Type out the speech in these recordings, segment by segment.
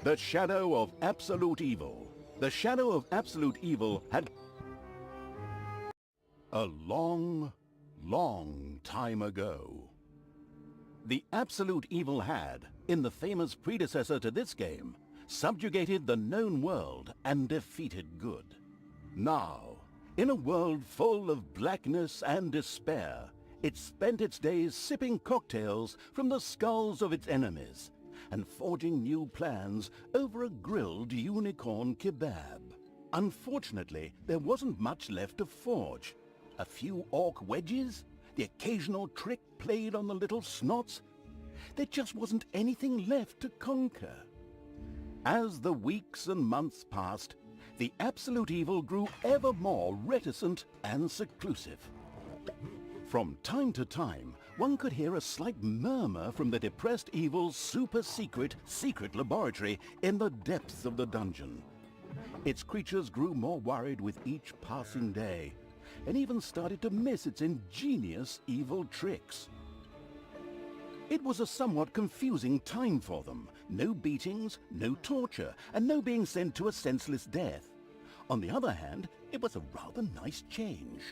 The shadow of absolute evil. The shadow of absolute evil had a long, long time ago. The absolute evil had, in the famous predecessor to this game, subjugated the known world and defeated good. Now, in a world full of blackness and despair, it spent its days sipping cocktails from the skulls of its enemies and forging new plans over a grilled unicorn kebab. Unfortunately, there wasn't much left to forge. A few orc wedges, the occasional trick played on the little snots. There just wasn't anything left to conquer. As the weeks and months passed, the absolute evil grew ever more reticent and seclusive. From time to time, one could hear a slight murmur from the depressed evil's super-secret laboratory in the depths of the dungeon. Its creatures grew more worried with each passing day, and even started to miss its ingenious evil tricks. It was a somewhat confusing time for them. No beatings, no torture, and no being sent to a senseless death. On the other hand, it was a rather nice change.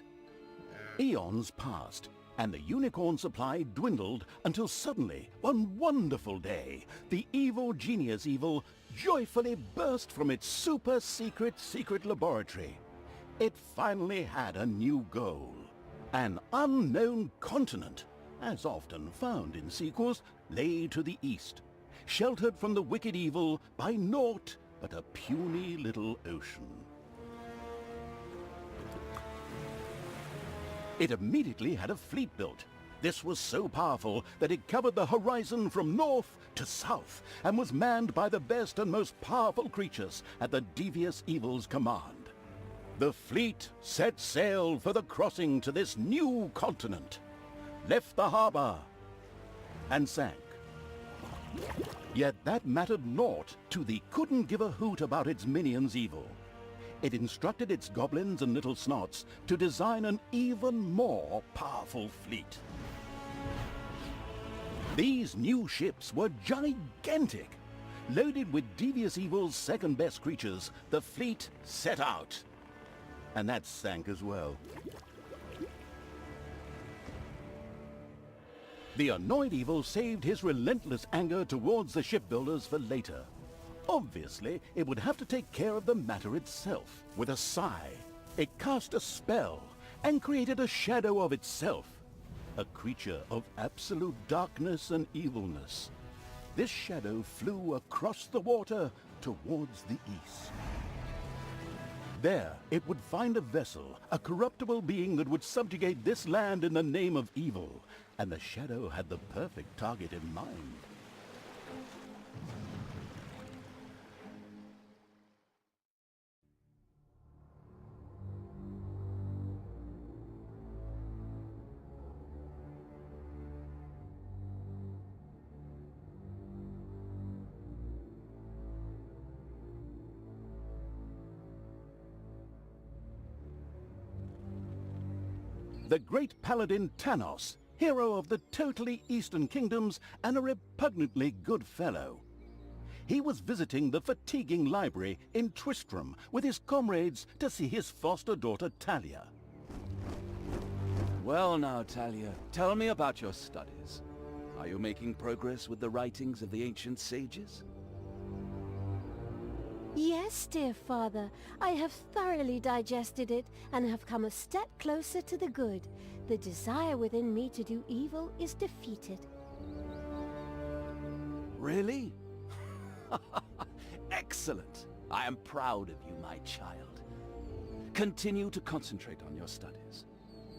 Eons passed, and the unicorn supply dwindled until suddenly, one wonderful day, the evil genius evil joyfully burst from its super-secret laboratory. It finally had a new goal. An unknown continent, as often found in sequels, lay to the east, sheltered from the wicked evil by naught but a puny little ocean. It immediately had a fleet built. This was so powerful that it covered the horizon from north to south and was manned by the best and most powerful creatures at the devious evil's command. The fleet set sail for the crossing to this new continent, left the harbor, and sank. Yet that mattered naught to the couldn't give a hoot about its minions evil. It instructed its goblins and little snots to design an even more powerful fleet. These new ships were gigantic. Loaded with devious evil's second-best creatures, the fleet set out. And that sank as well. The annoyed evil saved his relentless anger towards the shipbuilders for later. Obviously, it would have to take care of the matter itself. With a sigh, it cast a spell and created a shadow of itself, a creature of absolute darkness and evilness. This shadow flew across the water towards the east. There, it would find a vessel, a corruptible being that would subjugate this land in the name of evil, and the shadow had the perfect target in mind. The great paladin Tanos, hero of the totally Eastern Kingdoms and a repugnantly good fellow. He was visiting the fatiguing library in Tristram with his comrades to see his foster daughter Talia. Well now, Talia, tell me about your studies. Are you making progress with the writings of the ancient sages? Yes, dear father, I have thoroughly digested it and have come a step closer to the good. The desire within me to do evil is defeated. Really? Excellent! I am proud of you, my child. Continue to concentrate on your studies.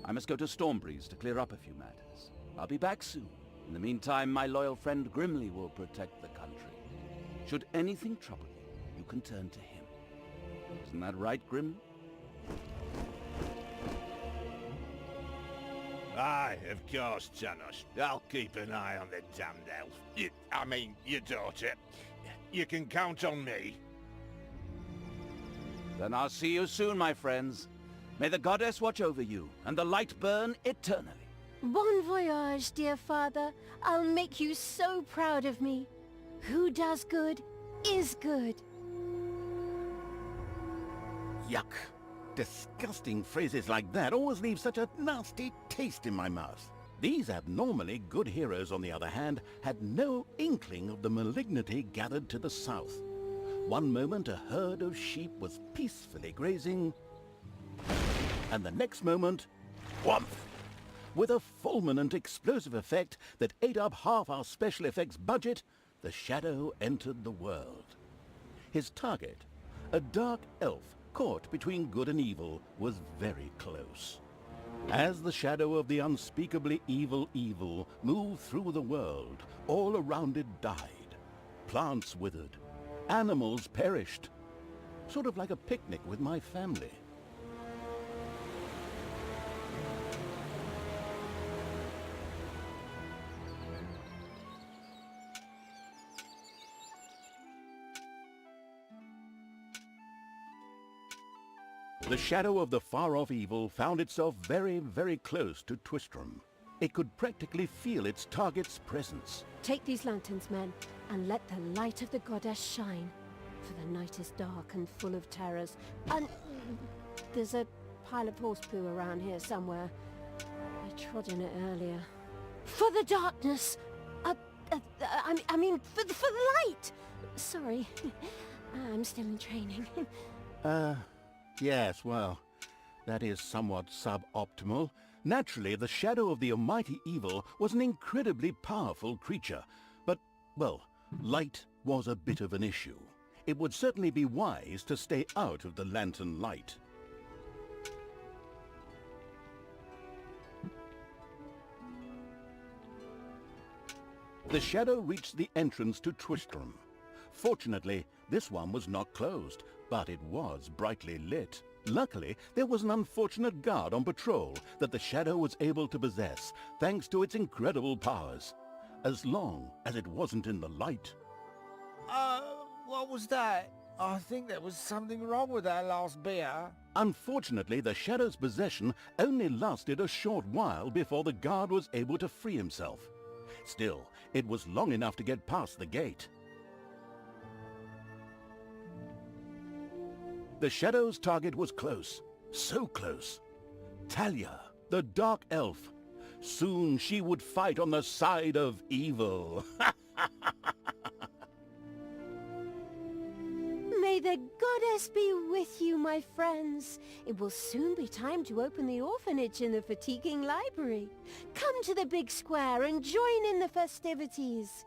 I must go to Stormbreeze to clear up a few matters. I'll be back soon. In the meantime, my loyal friend Grimly will protect the country. Should anything trouble you, you can turn to him. Isn't that right, Grimly? Aye, of course, Tanos. I'll keep an eye on the damned elf. I mean, your daughter. You can count on me. Then I'll see you soon, my friends. May the goddess watch over you, and the light burn eternally. Bon voyage, dear father. I'll make you so proud of me. Who does good is good. Yuck. Disgusting phrases like that always leave such a nasty taste in my mouth. These abnormally good heroes, on the other hand, had no inkling of the malignity gathered to the south. One moment a herd of sheep was peacefully grazing, and the next moment, whomp! With a fulminant explosive effect that ate up half our special effects budget, the Shadow entered the world. His target, a dark elf caught between good and evil, was very close. As the shadow of the unspeakably evil moved through the world, all around it died. Plants withered. Animals perished. Sort of like a picnic with my family. The shadow of the far-off evil found itself very, very close to Twistram. It could practically feel its target's presence. Take these lanterns, men, and let the light of the goddess shine. For the night is dark and full of terrors. And there's a pile of horse poo around here somewhere. I trod in it earlier. For the darkness! I mean, for the light! Sorry, I'm still in training. Yes, well, that is somewhat suboptimal. Naturally, the shadow of the almighty evil was an incredibly powerful creature. But, well, light was a bit of an issue. It would certainly be wise to stay out of the lantern light. The shadow reached the entrance to Twistram. Fortunately, this one was not closed, but it was brightly lit. Luckily, there was an unfortunate guard on patrol that the shadow was able to possess, thanks to its incredible powers. As long as it wasn't in the light. What was that? I think there was something wrong with that last beer. Unfortunately, the shadow's possession only lasted a short while before the guard was able to free himself. Still, it was long enough to get past the gate. The shadow's target was close, so close. Talia, the dark elf. Soon she would fight on the side of evil. May the goddess be with you, my friends. It will soon be time to open the orphanage in the fatiguing library. Come to the big square and join in the festivities.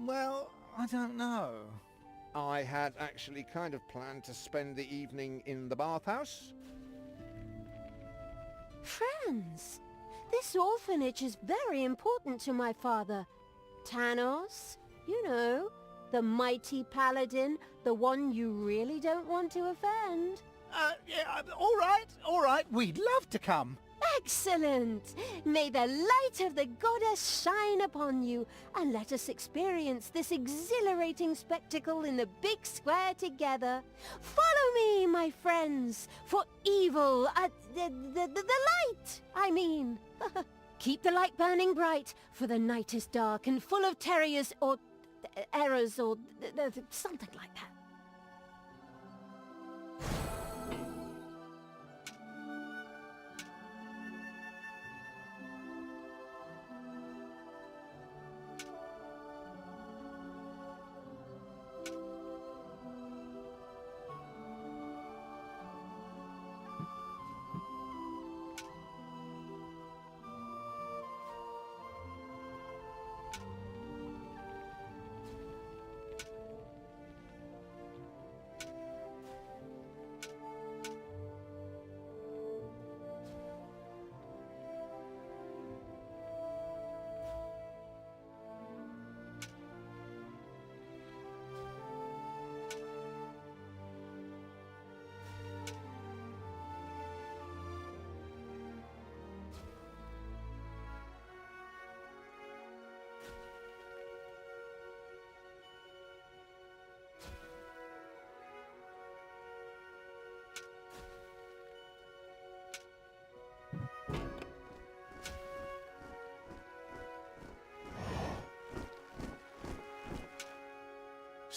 Well, I don't know. I had actually kind of planned to spend the evening in the bathhouse. Friends, this orphanage is very important to my father. Tanos, you know, the mighty paladin, the one you really don't want to offend. Yeah, all right, we'd love to come. Excellent! May the light of the goddess shine upon you, and let us experience this exhilarating spectacle in the big square together. Follow me, my friends, for evil, the light, I mean. Keep the light burning bright, for the night is dark and full of terrors or errors or something like that.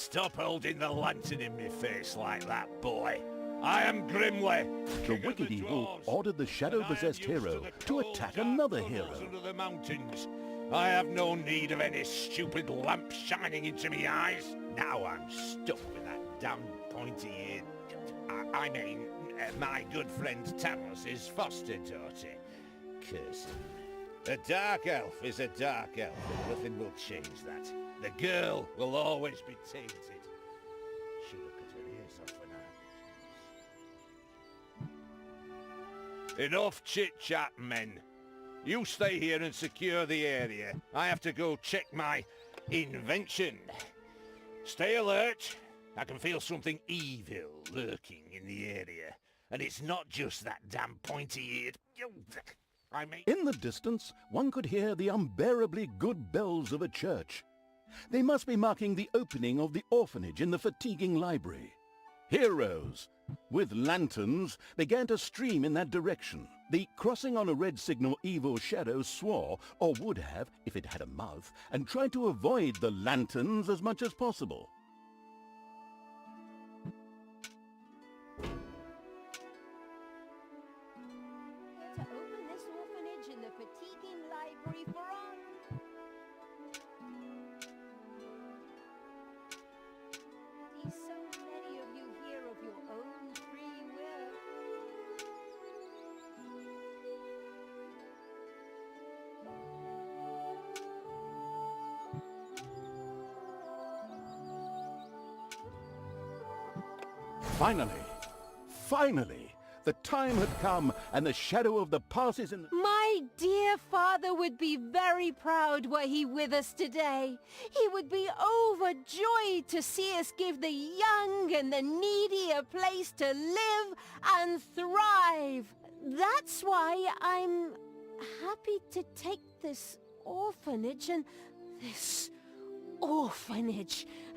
Stop holding the lantern in my face like that, boy. I am Grimly, The king of wicked evil dwarves, ordered the shadow-possessed and I am used hero the to cold, attack dark another tunnels hero. under the mountains. I have no need of any stupid lamp shining into me eyes. Now I'm stuck with that damn pointy-eared... I mean, my good friend Tanos' foster daughter. Curse him. A dark elf is a dark elf, and nothing will change that. The girl will always be tainted. Should have cut her ears off when I... Enough chit-chat, men. You stay here and secure the area. I have to go check my invention. Stay alert. I can feel something evil lurking in the area. And it's not just that damn pointy-eared... I mean... In the distance, one could hear the unbearably good bells of a church. They must be marking the opening of the orphanage in the fatiguing library. Heroes, with lanterns, began to stream in that direction. The crossing on a red signal evil shadow swore, or would have if it had a mouth, and tried to avoid the lanterns as much as possible. To open this orphanage in the fatiguing library for all... So many of you here of your own free will. Finally, the time had come, and the shadow of the past is in... My dear father would be very proud were he with us today. He would be overjoyed to see us give the young and the needy a place to live and thrive. That's why I'm happy to take this orphanage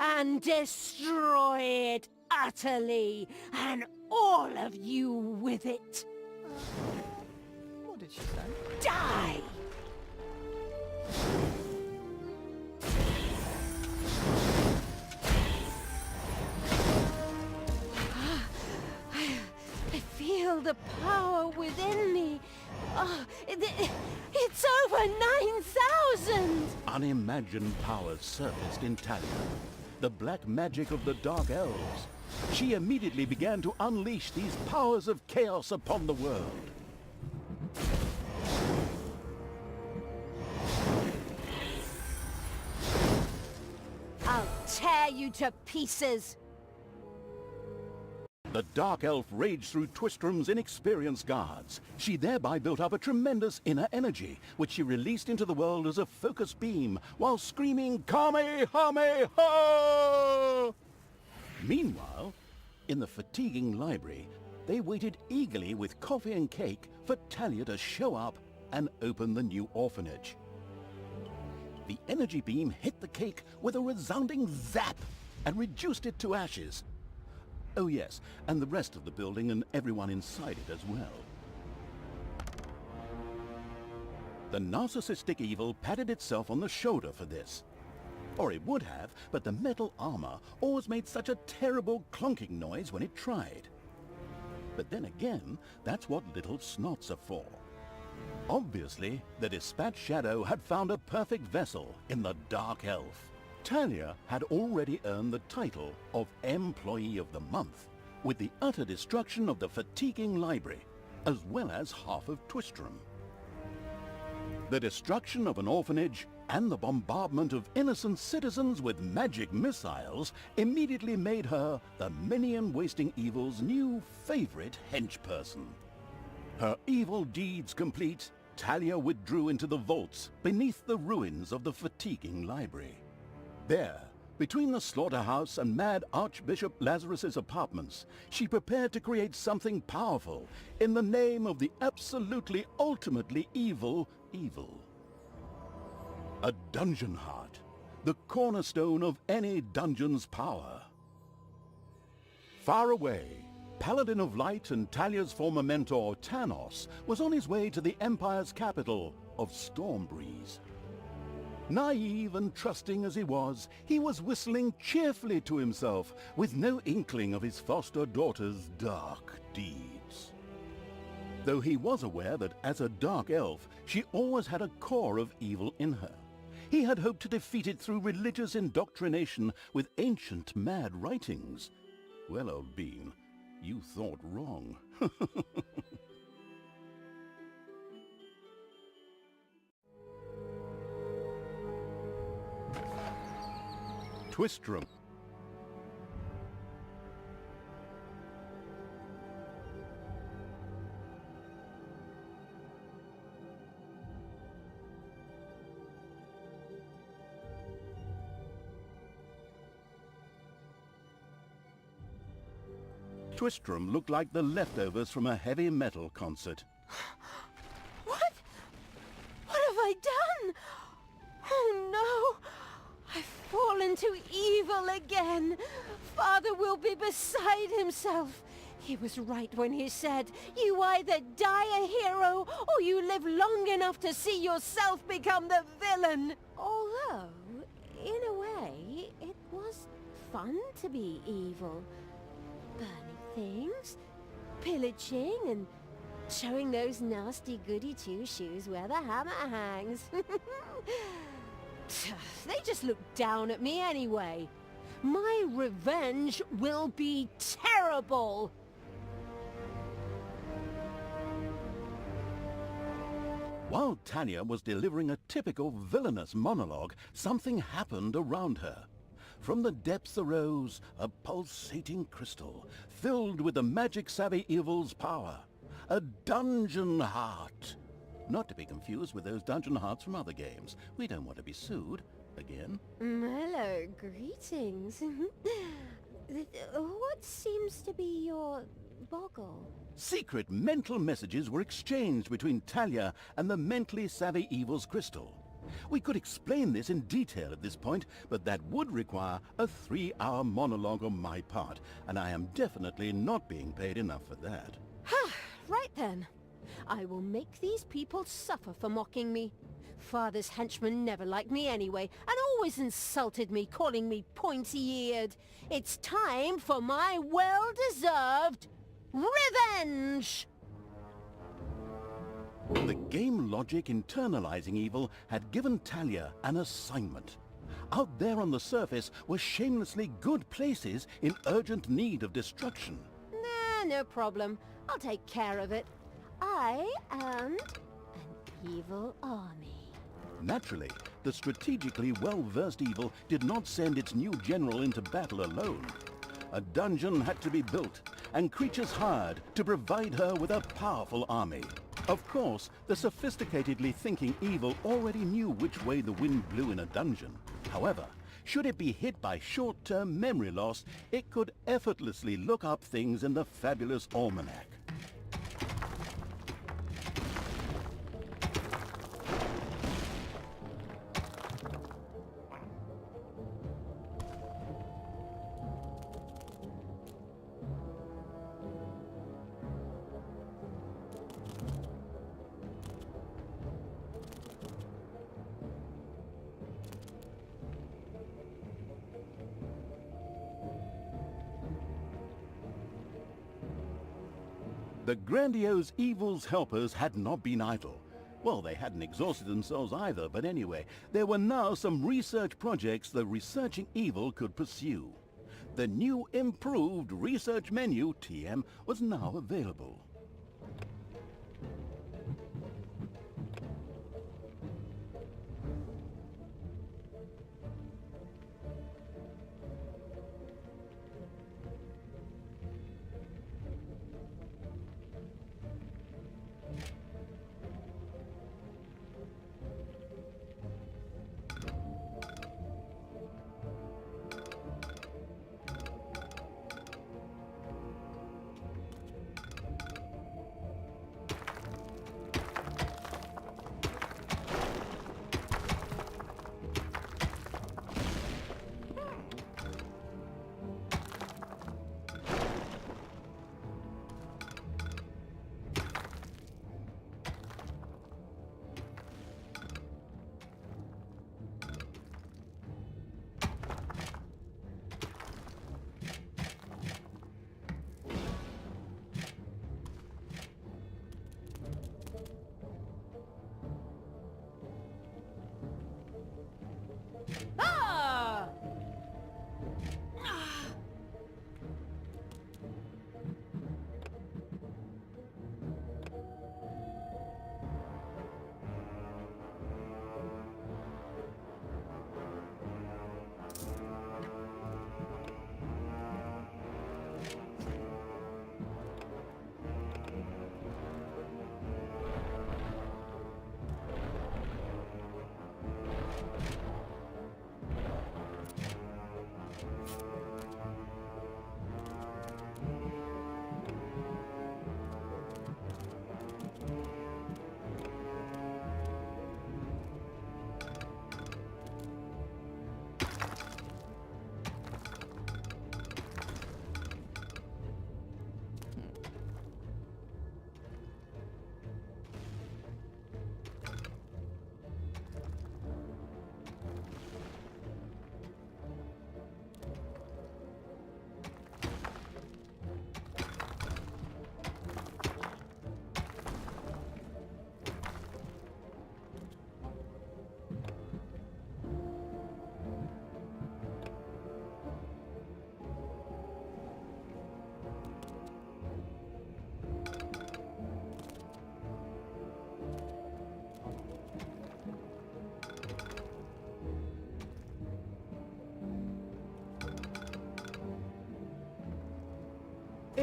and destroy it utterly, and all of you with it. What did she say? Die! I feel the power within me. It's over 9,000! Unimagined powers surfaced in Talia. The black magic of the Dark Elves. She immediately began to unleash these powers of chaos upon the world. I'll tear you to pieces! The Dark Elf raged through Twistrom's inexperienced guards. She thereby built up a tremendous inner energy, which she released into the world as a focused beam, while screaming, Kamehameha! Meanwhile, in the fatiguing library, they waited eagerly with coffee and cake for Talia to show up and open the new orphanage. The energy beam hit the cake with a resounding zap and reduced it to ashes. Oh yes, and the rest of the building and everyone inside it as well. The narcissistic evil patted itself on the shoulder for this. Or it would have, but the metal armor always made such a terrible clunking noise when it tried. But then again, that's what little snots are for. Obviously, the Dispatch Shadow had found a perfect vessel in the Dark Elf. Talia had already earned the title of Employee of the Month, with the utter destruction of the fatiguing library, as well as half of Twistrom. The destruction of an orphanage and the bombardment of innocent citizens with magic missiles immediately made her the minion-wasting evil's new favorite henchperson. Her evil deeds complete, Talia withdrew into the vaults beneath the ruins of the fatiguing library. There, between the slaughterhouse and Mad Archbishop Lazarus's apartments, she prepared to create something powerful in the name of the absolutely ultimately evil. A dungeon heart, the cornerstone of any dungeon's power. Far away, Paladin of Light and Talia's former mentor, Tanos, was on his way to the Empire's capital of Stormbreeze. Naive and trusting as he was whistling cheerfully to himself, with no inkling of his foster daughter's dark deeds. Though he was aware that as a dark elf, she always had a core of evil in her. He had hoped to defeat it through religious indoctrination with ancient mad writings. Well, old bean, you thought wrong. Twistrum. Twistrum looked like the leftovers from a heavy metal concert. What? What have I done? Oh no! I've fallen to evil again. Father will be beside himself. He was right when he said, you either die a hero or you live long enough to see yourself become the villain. Although, in a way, it was fun to be evil. Burning things, pillaging, and showing those nasty goody two-shoes where the hammer hangs. They just look down at me anyway. My revenge will be terrible! While Tanya was delivering a typical villainous monologue, something happened around her. From the depths arose a pulsating crystal, filled with the magic-savvy evil's power. A dungeon heart. Not to be confused with those dungeon hearts from other games. We don't want to be sued again. Hello, greetings. What seems to be your boggle? Secret mental messages were exchanged between Talia and the mentally savvy evil's crystal. We could explain this in detail at this point, but that would require a 3-hour monologue on my part, and I am definitely not being paid enough for that. Right then. I will make these people suffer for mocking me. Father's henchmen never liked me anyway, and always insulted me, calling me pointy-eared. It's time for my well-deserved revenge! The game logic internalizing evil had given Talia an assignment. Out there on the surface were shamelessly good places in urgent need of destruction. Nah, no problem. I'll take care of it. I and an evil army. Naturally, the strategically well-versed evil did not send its new general into battle alone. A dungeon had to be built, and creatures hired to provide her with a powerful army. Of course, the sophisticatedly thinking evil already knew which way the wind blew in a dungeon. However, should it be hit by short-term memory loss, it could effortlessly look up things in the fabulous almanac. The grandiose evil's helpers had not been idle. Well, they hadn't exhausted themselves either, but anyway, there were now some research projects the researching evil could pursue. The new improved research menu, TM, was now available.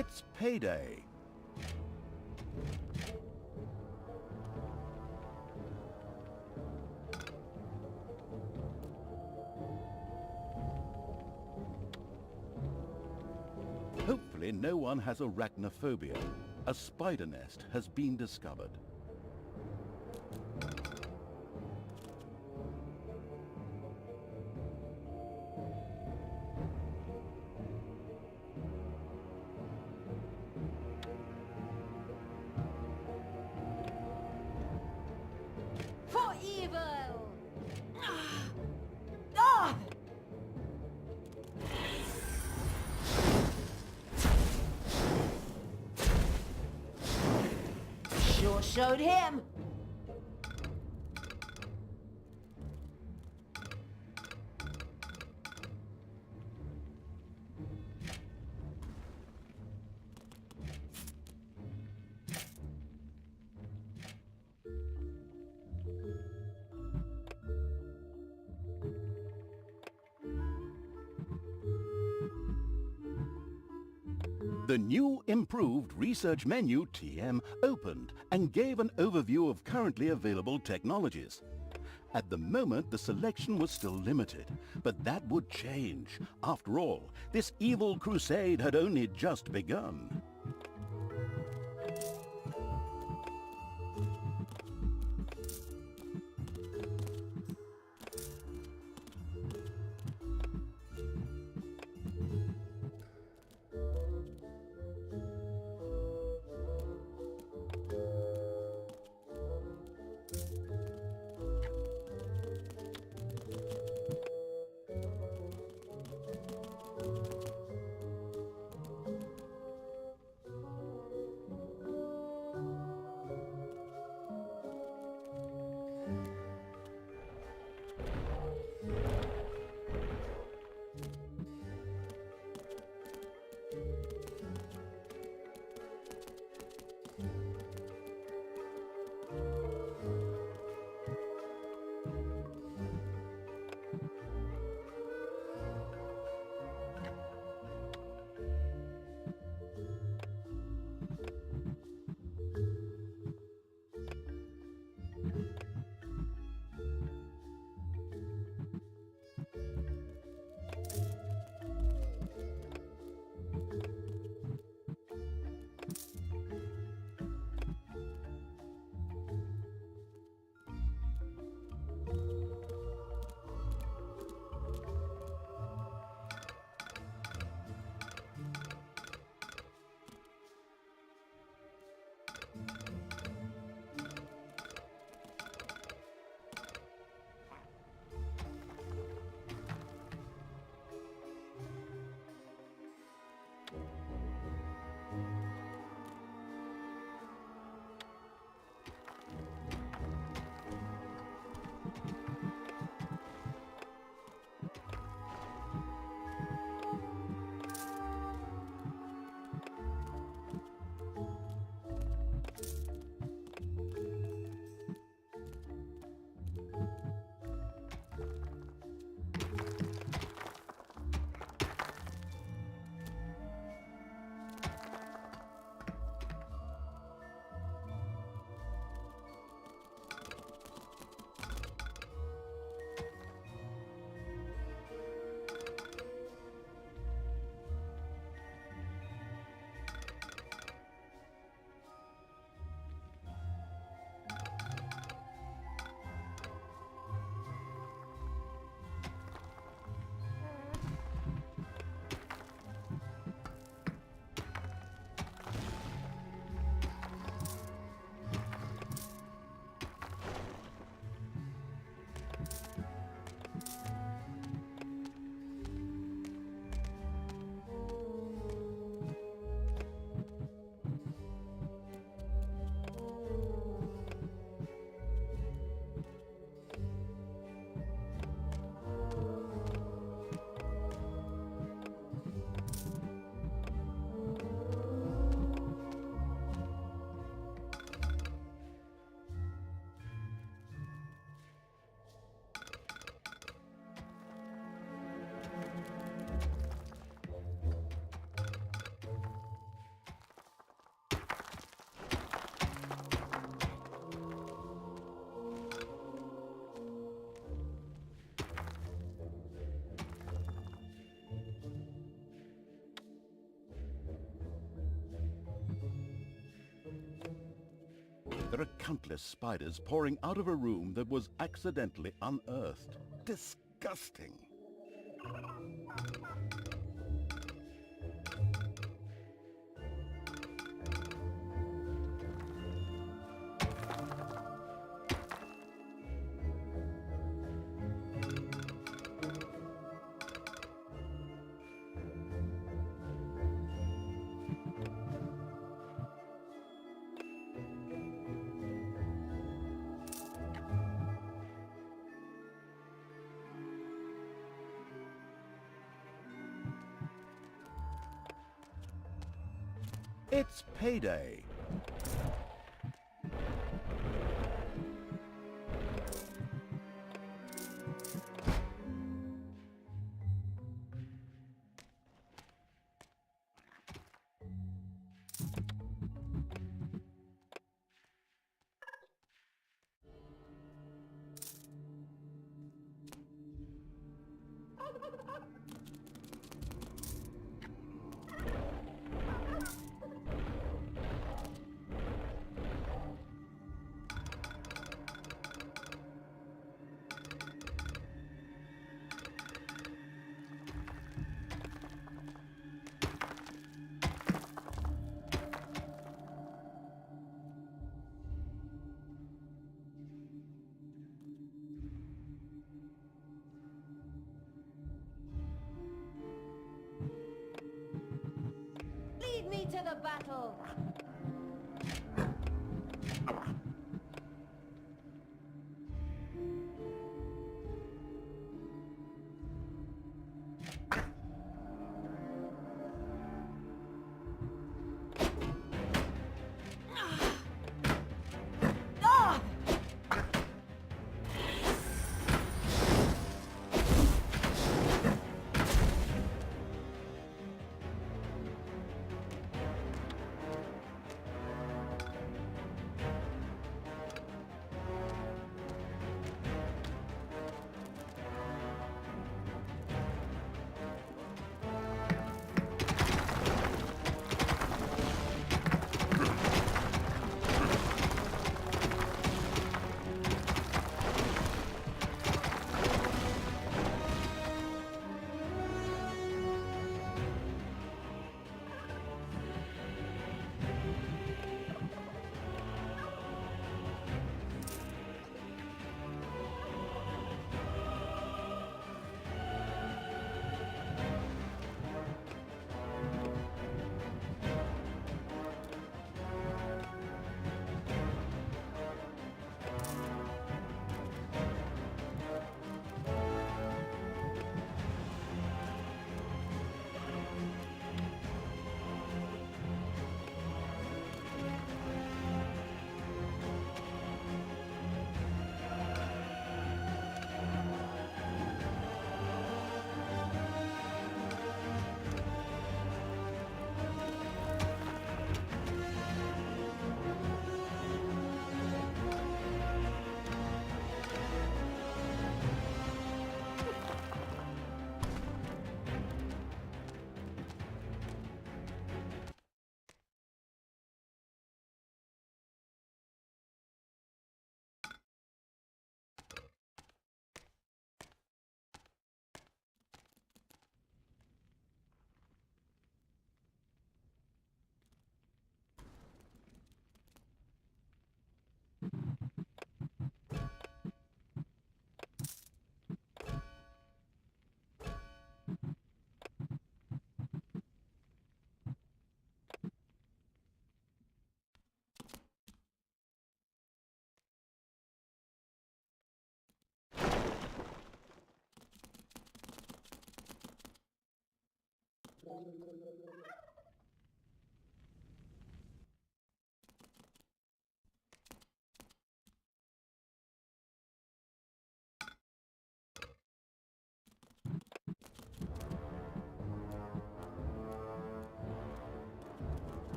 It's payday. Hopefully no one has arachnophobia. A spider nest has been discovered. For evil! Ah! Sure showed him. The new improved research menu TM opened and gave an overview of currently available technologies. At the moment, the selection was still limited, but that would change. After all, this evil crusade had only just begun. countless spiders pouring out of a room that was accidentally unearthed. Disgusting. It's payday. Lead me to the battle!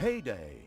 Payday.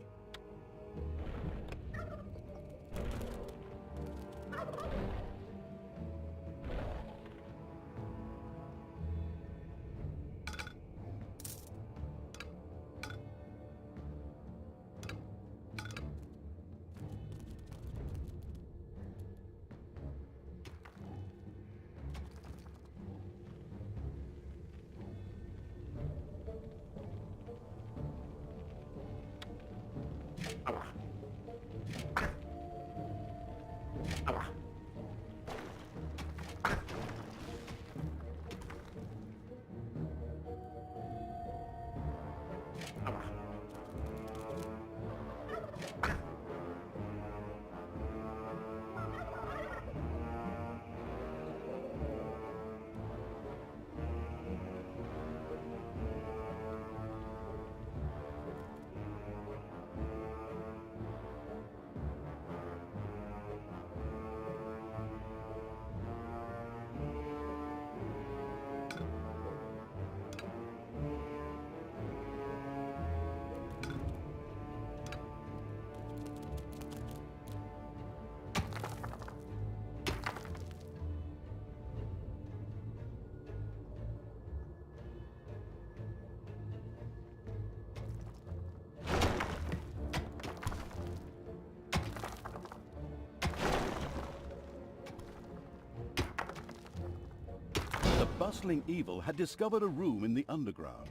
The bustling evil had discovered a room in the underground.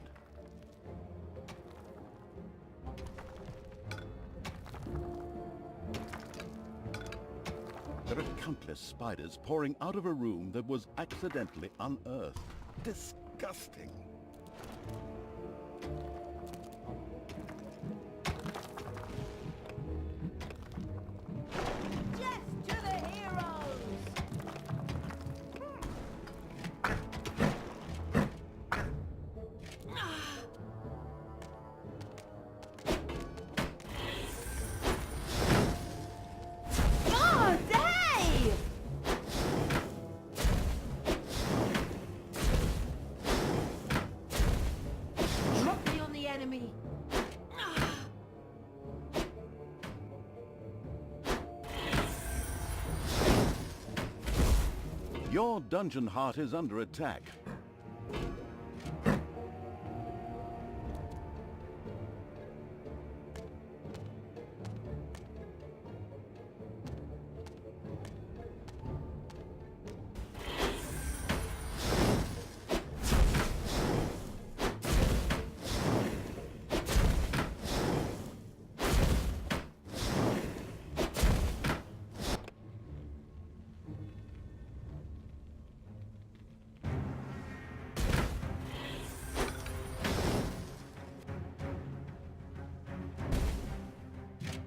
There are countless spiders pouring out of a room that was accidentally unearthed. Disgusting. Yes to the heroes! God, hey! Drop me on the enemy. Your dungeon heart is under attack.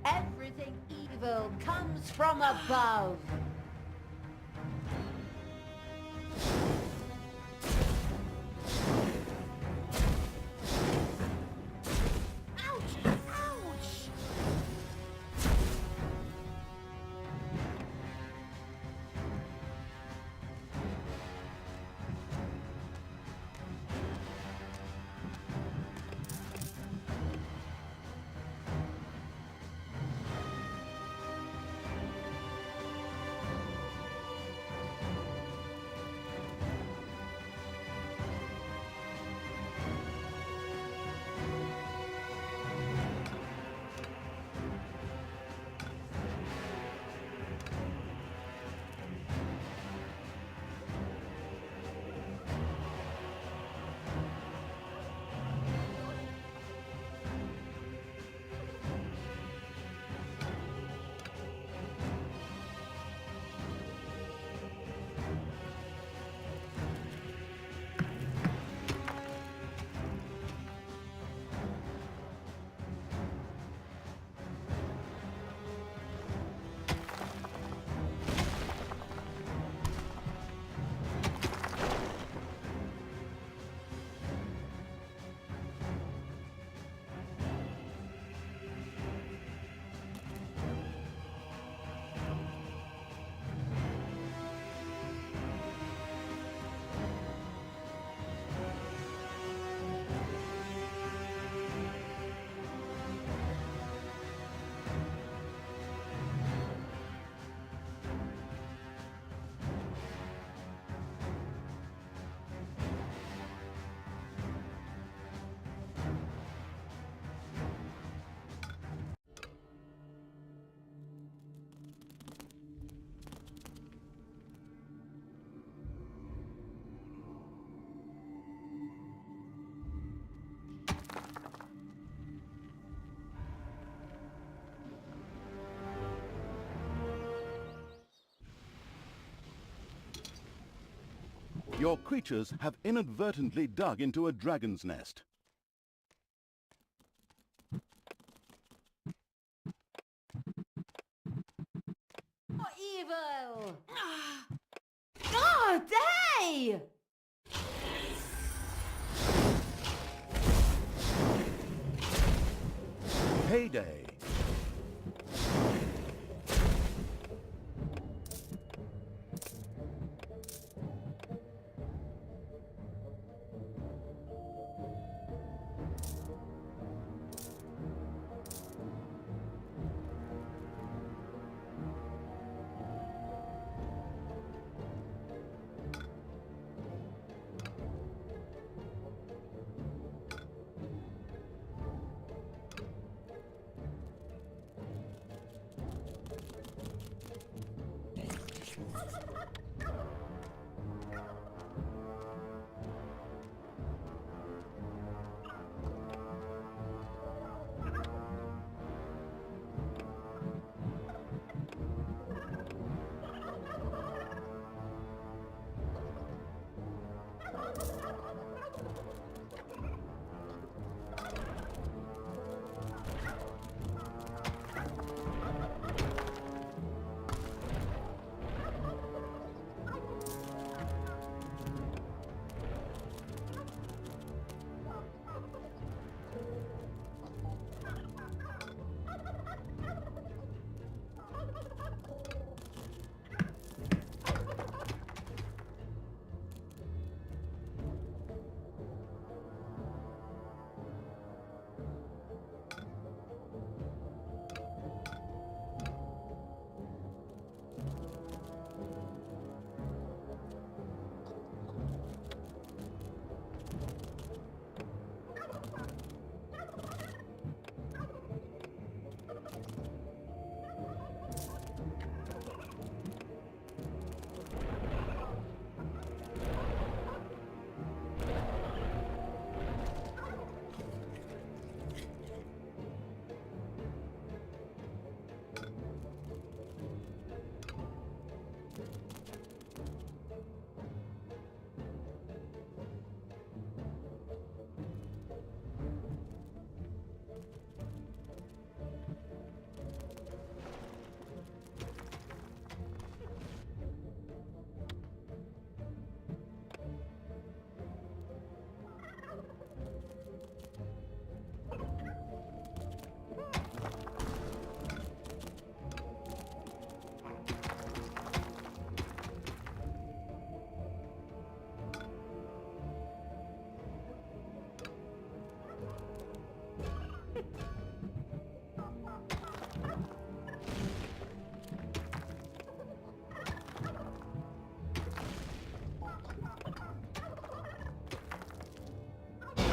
Everything evil comes from above. Ouch! Ouch! Your creatures have inadvertently dug into a dragon's nest. Oh, evil! God, hey! Payday.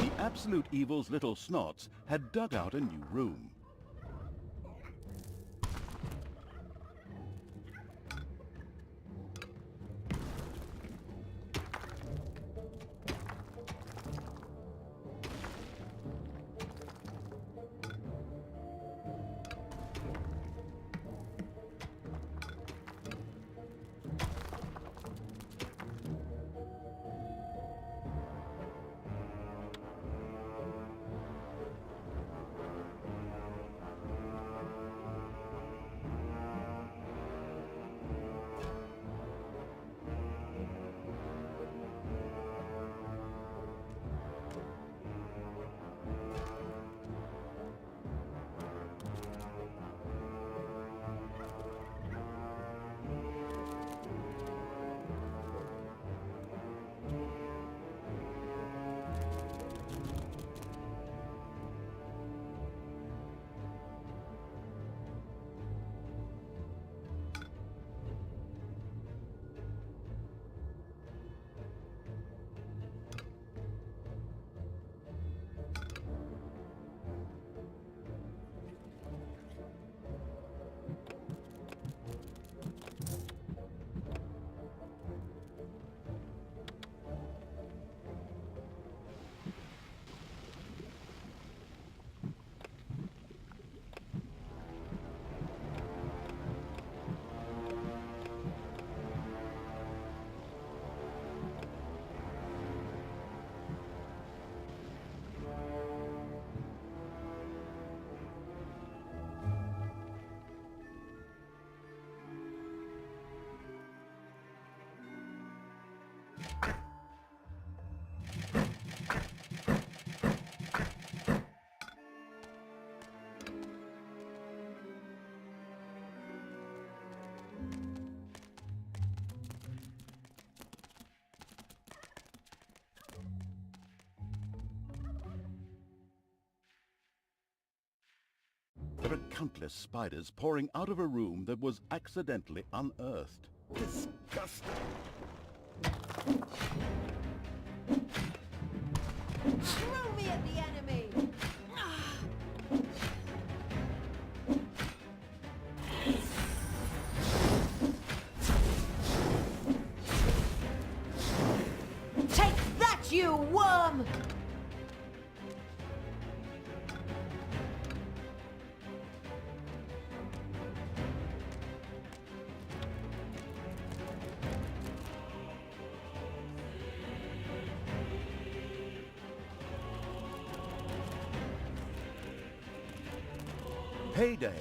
The absolute evil's little snots had dug out a new room. There are countless spiders pouring out of a room that was accidentally unearthed. Disgusting. Throw me at the enemy! Take that, you worm! Payday.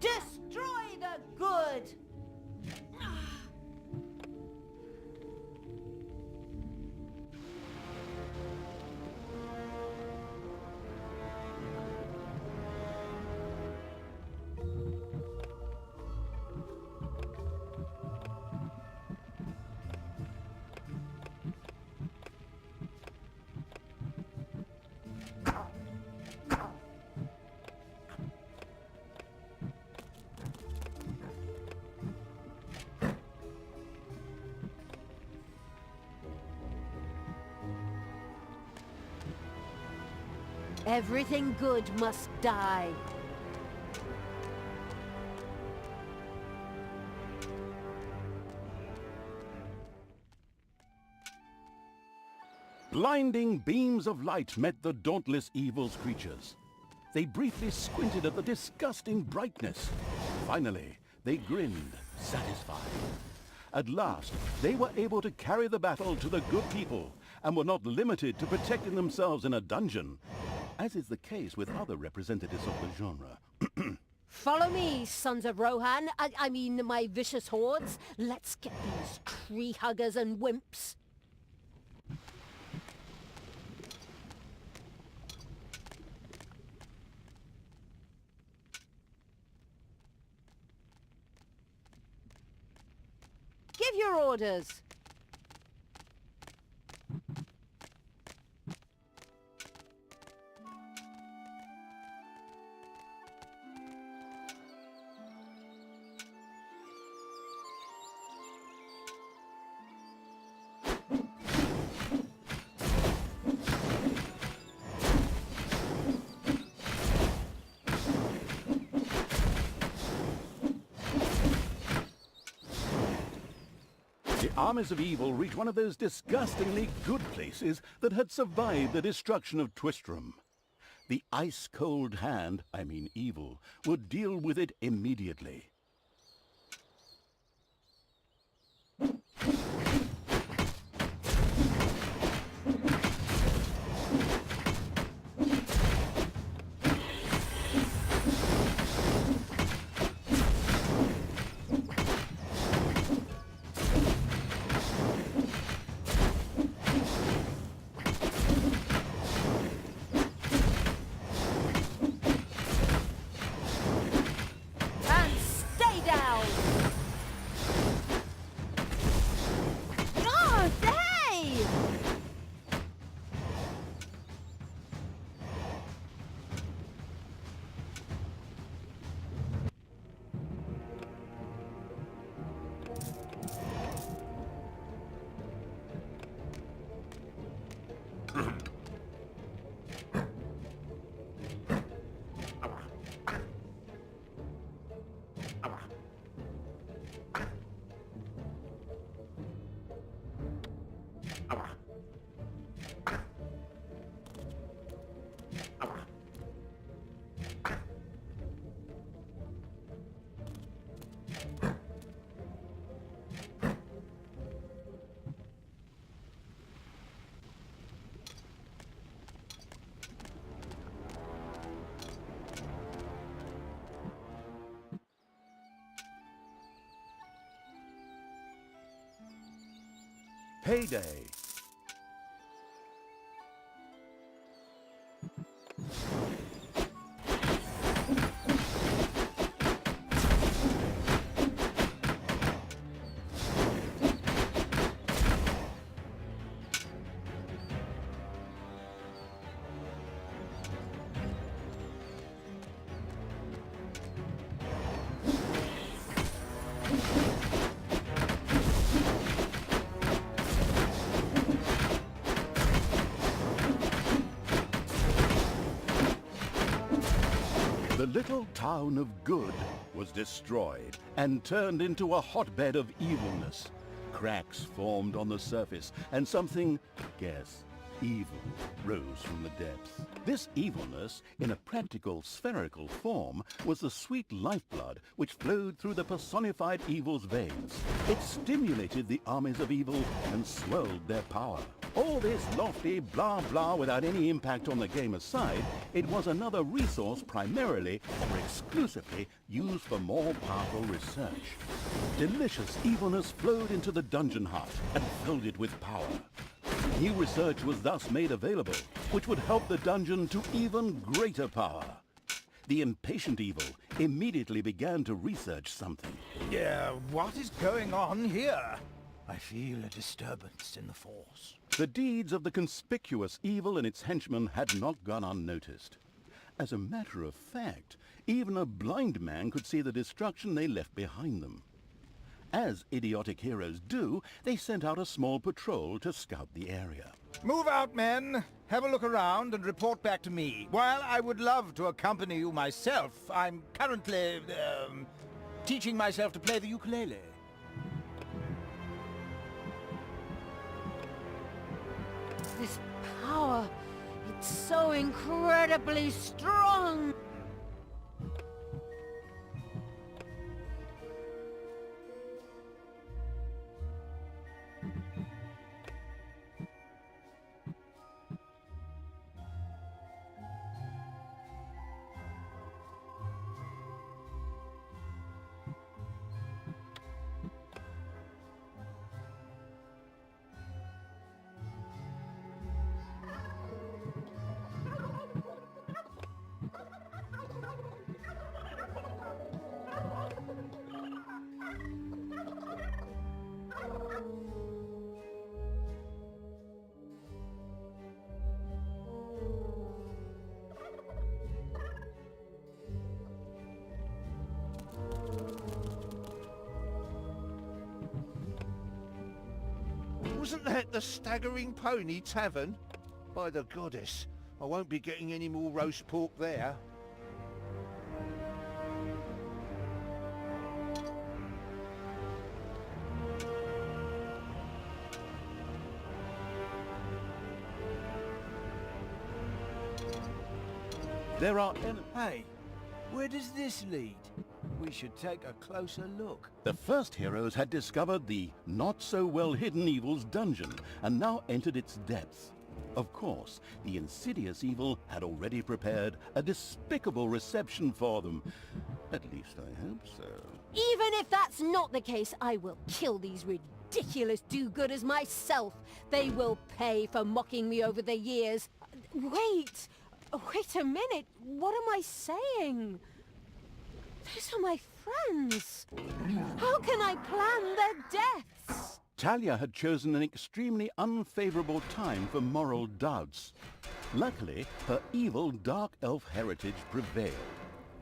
Destroy the good! Everything good must die. Blinding beams of light met the dauntless evil's creatures. They briefly squinted at the disgusting brightness. Finally, they grinned, satisfied. At last, they were able to carry the battle to the good people and were not limited to protecting themselves in a dungeon, as is the case with other representatives of the genre. Follow me, sons of Rohan. I mean, my vicious hordes. Let's get these tree huggers and wimps. Give your orders. armies of evil reach one of those disgustingly good places that had survived the destruction of Twistram. The ice-cold hand, I mean evil, would deal with it immediately. And stay down! God, hey! Payday. The little town of Good was destroyed and turned into a hotbed of evilness. Cracks formed on the surface, and something, guess, evil rose from the depths. This evilness, in a practical spherical form, was the sweet lifeblood which flowed through the personified evil's veins. It stimulated the armies of evil and swelled their power. All this lofty blah blah without any impact on the game aside, it was another resource primarily or exclusively used for more powerful research. Delicious evilness flowed into the dungeon heart and filled it with power. New research was thus made available, which would help the dungeon to even greater power. The impatient evil immediately began to research something. Yeah, what is going on here? I feel a disturbance in the force. The deeds of the conspicuous evil and its henchmen had not gone unnoticed. As a matter of fact, even a blind man could see the destruction they left behind them. As idiotic heroes do, they sent out a small patrol to scout the area. Move out, men. Have a look around and report back to me. While I would love to accompany you myself, I'm currently, teaching myself to play the ukulele. This power, it's so incredibly strong! Wasn't that the Staggering Pony Tavern? By the goddess, I won't be getting any more roast pork there. There are Hey, where does this lead? We should take a closer look. The first heroes had discovered the not-so-well-hidden evil's dungeon and now entered its depths. Of course, the insidious evil had already prepared a despicable reception for them. At least I hope so. Even if that's not the case, I will kill these ridiculous do-gooders myself. They will pay for mocking me over the years. Wait a minute. What am I saying? Those are my friends. How can I plan their deaths? Talia had chosen an extremely unfavorable time for moral doubts. Luckily, her evil dark elf heritage prevailed.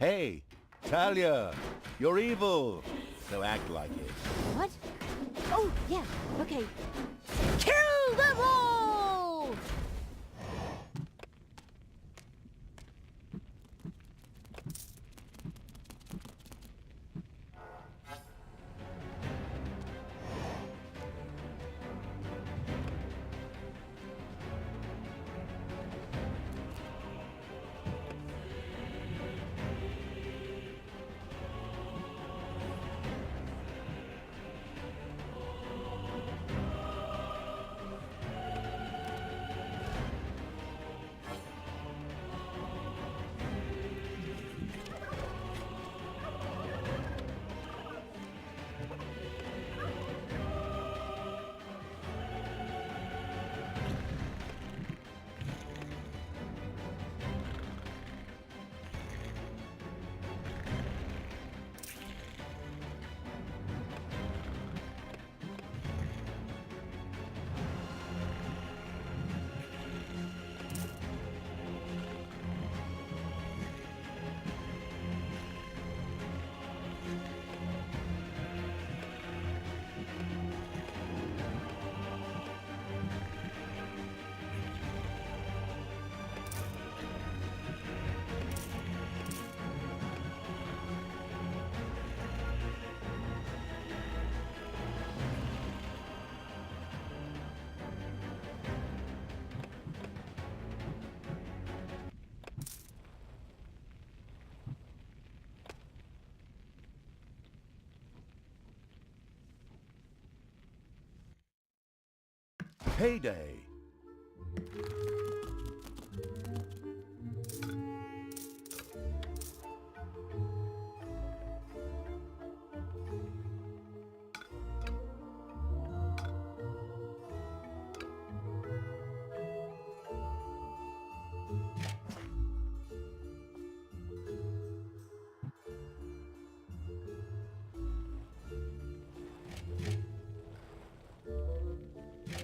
Hey, Talia, you're evil, so act like it. What? Oh, yeah, okay. Kill them all! Payday.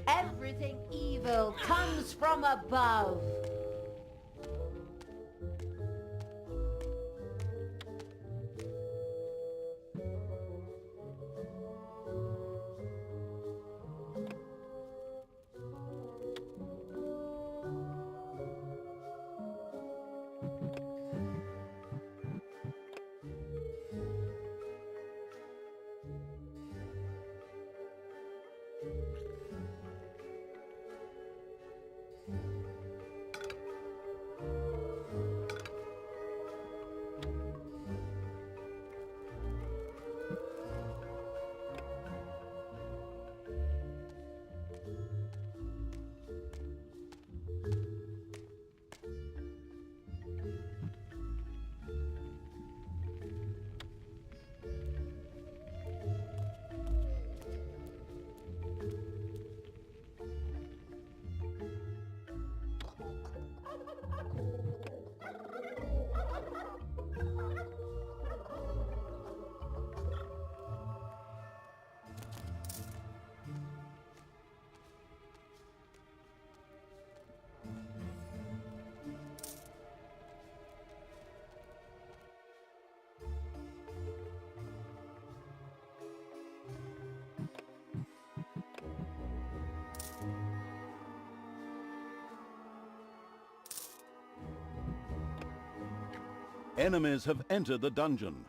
Everything evil comes from above. Enemies have entered the dungeon.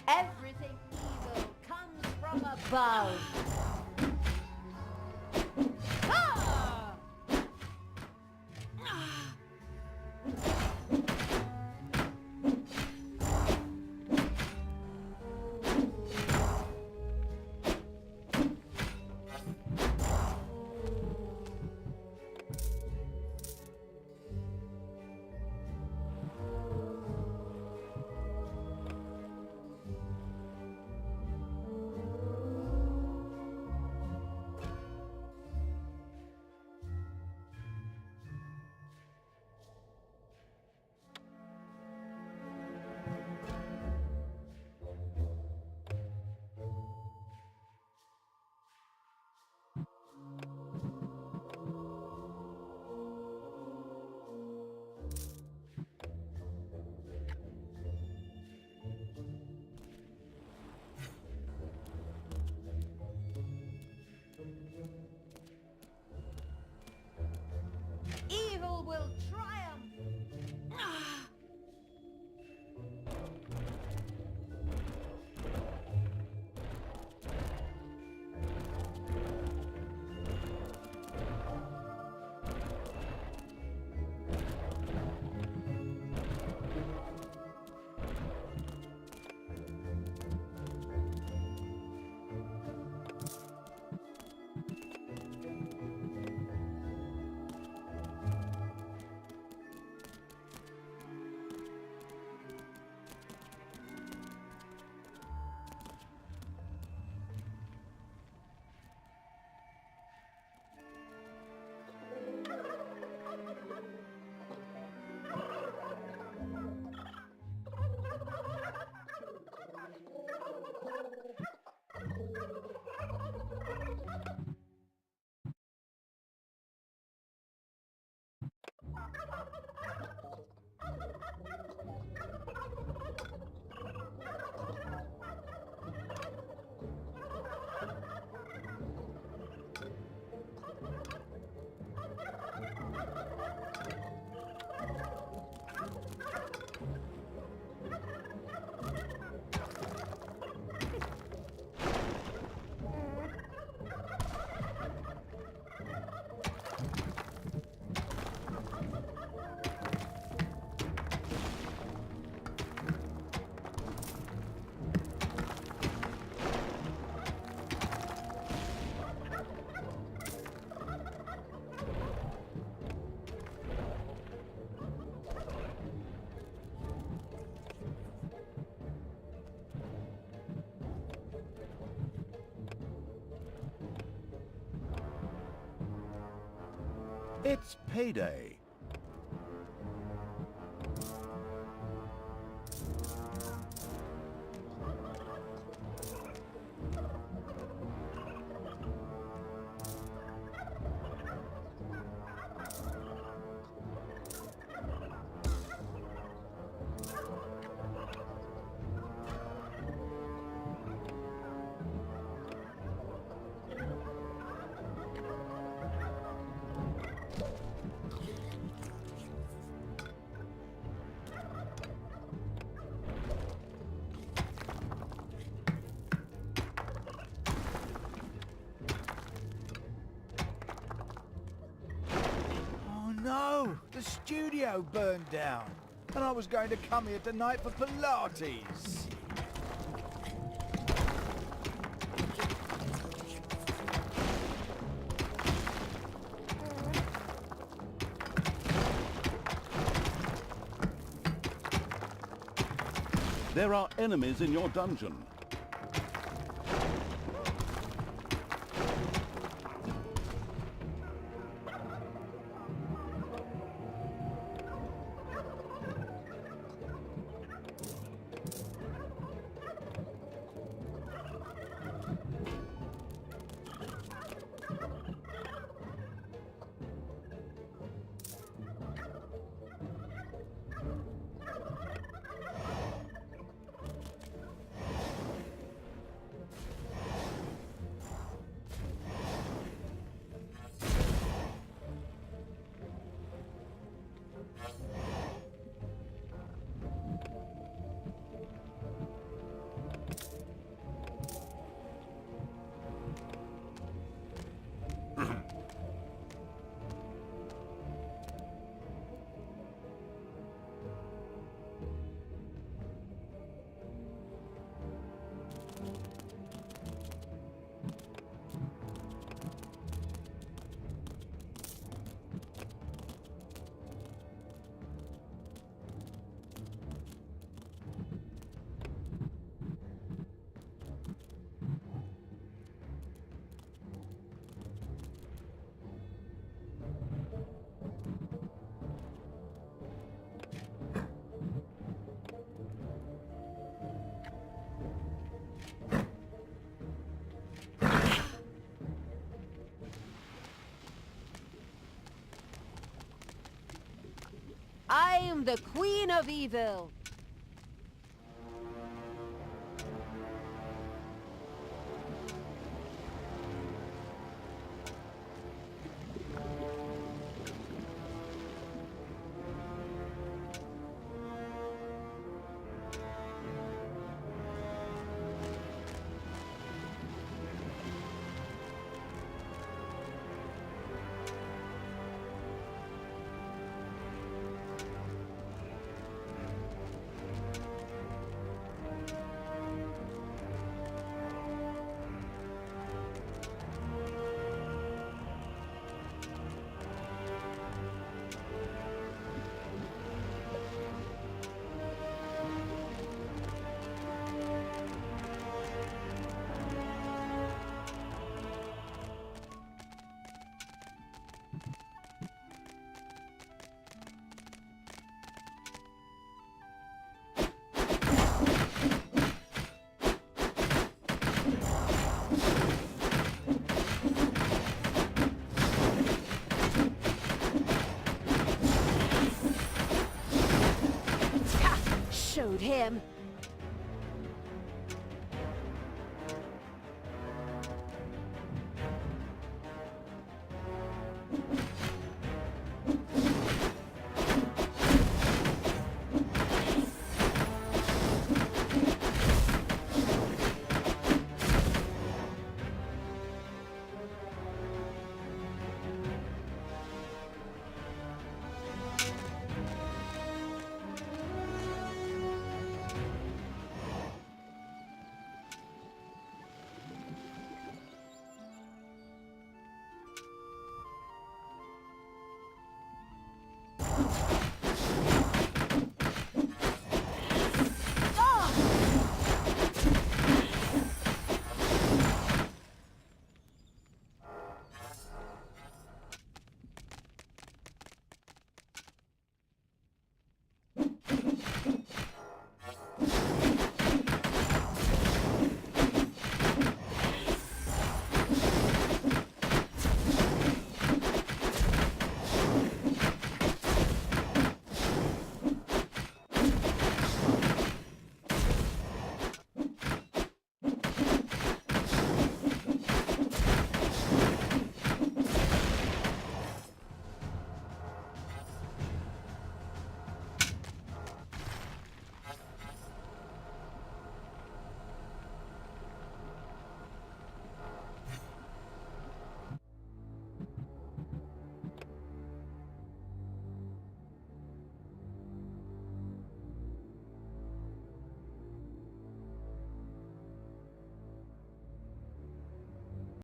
Everything evil comes from above. Ah! Evil will triumph! Ah! It's payday. Oh no! The studio burned down. And I was going to come here tonight for Pilates. There are enemies in your dungeon. I am the Queen of Evil. Showed him.